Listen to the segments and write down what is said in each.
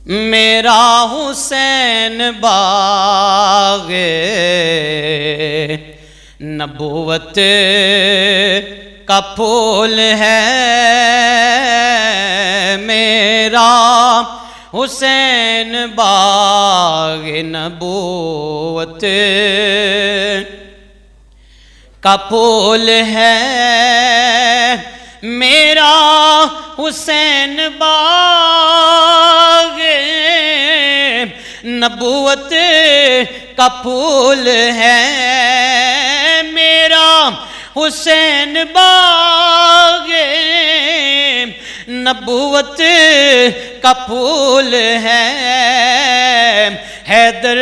میرا حسین باغ نبوت کا پھول ہے، میرا حسین باغ نبوت کا پھول ہے، میرا حسین باغ نبوت کا پھول ہے، میرا حسین باغ نبوت کا پھول ہے، حیدر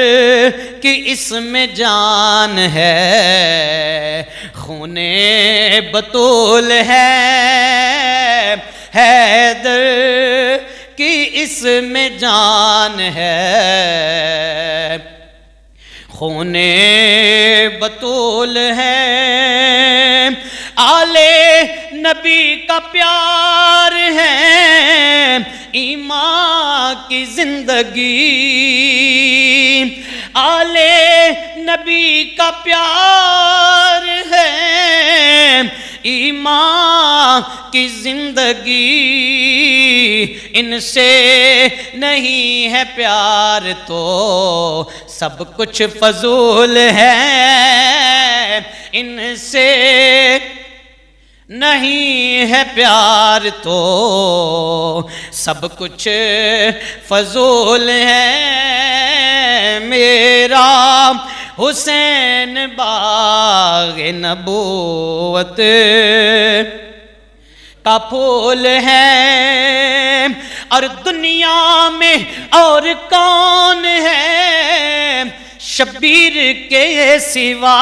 کی اس میں جان ہے، خون بطول ہے، حیدر کی اس میں جان ہے، خون بطول ہے، آل نبی کا پیار ہے، ایمان کی زندگی، آل نبی کا پیار ہے، ایمان کی زندگی، ان سے نہیں ہے پیار تو سب کچھ فضول ہے، ان سے نہیں ہے پیار تو سب کچھ فضول ہے، میرا حسین باغ نبوت کا پھول ہے، اور دنیا میں اور کون ہے شبیر کے سوا،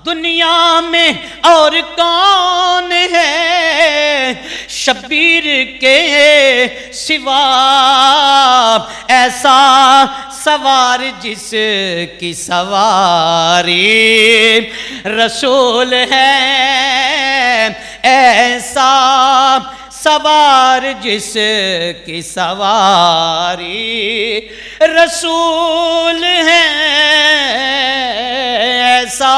دنیا میں اور کون ہے شبیر کے سوا، ایسا سوار جس کی سواری رسول ہے، ایسا سوار جس کی سواری رسول ہے، ایسا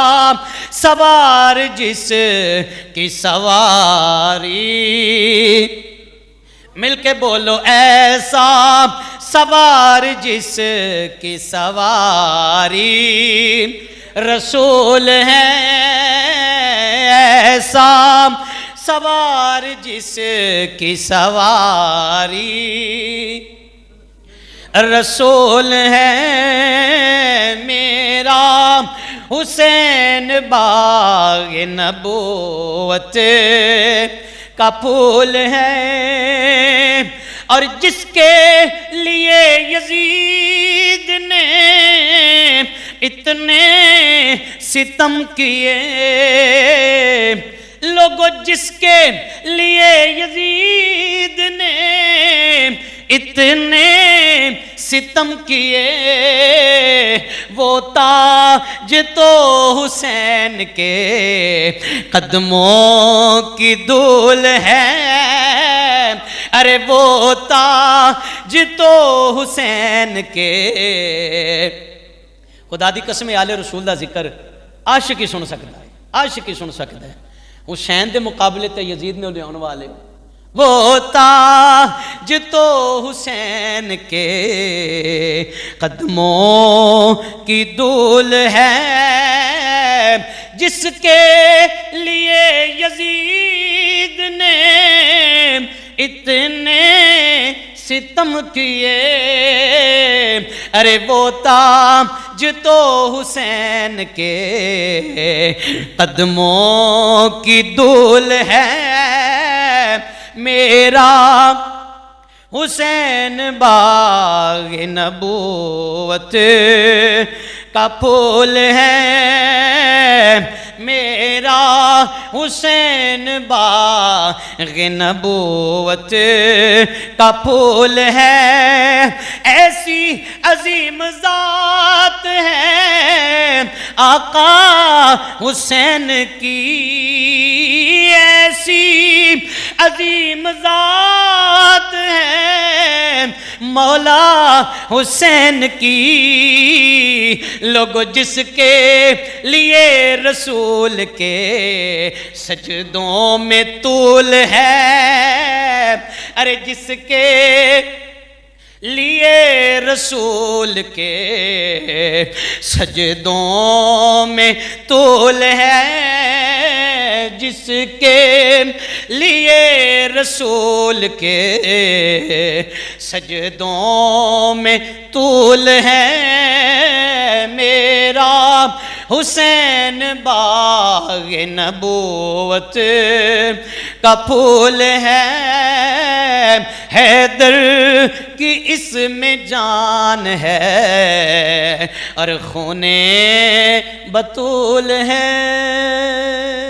سوار جس کی سواری، مل کے بولو ایسا سوار جس کی سواری رسول ہے، ایسا سوار جس کی سواری رسول ہے، میرا حسین باغ نبوت کا پھول ہے، اور جس کے لیے یزید نے اتنے ستم کیے، لوگوں جس کے لیے یزید نے اتنے ستم کیے، وہ تاج تو حسین کے قدموں کی دھول ہے، ارے وہ تاج تو حسین کے، خدا دی قسم آل رسول دا ذکر عاشق ہی سن سکتا ہے، عاشق ہی سن سکتا ہے، حسین دے مقابلے تے یزید نے لیاؤن والے، وہ تاج تو حسین کے قدموں کی دھول ہے، جس کے لیے یزید نے اتنے ستم کیے، ارے وہ تاج تو حسین کے قدموں کی دھول ہے، میرا حسین باغ نبوت کا پھول ہے، میرا حسین باغ نبوت کا پھول ہے، ایسی عظیم ذات ہے آقا حسین کی، ایسی عظیم ذات ہے مولا حسین کی، لوگو جس کے لیے رسول کے سجدوں میں طول ہے، ارے جس کے لیے رسول کے سجدوں میں طول ہے، جس کے لیے رسول کے سجدوں میں طول ہے، میرا حسین باغ نبوت کا پھول ہے، حیدر کی اس میں جان ہے اور خون بطول ہے۔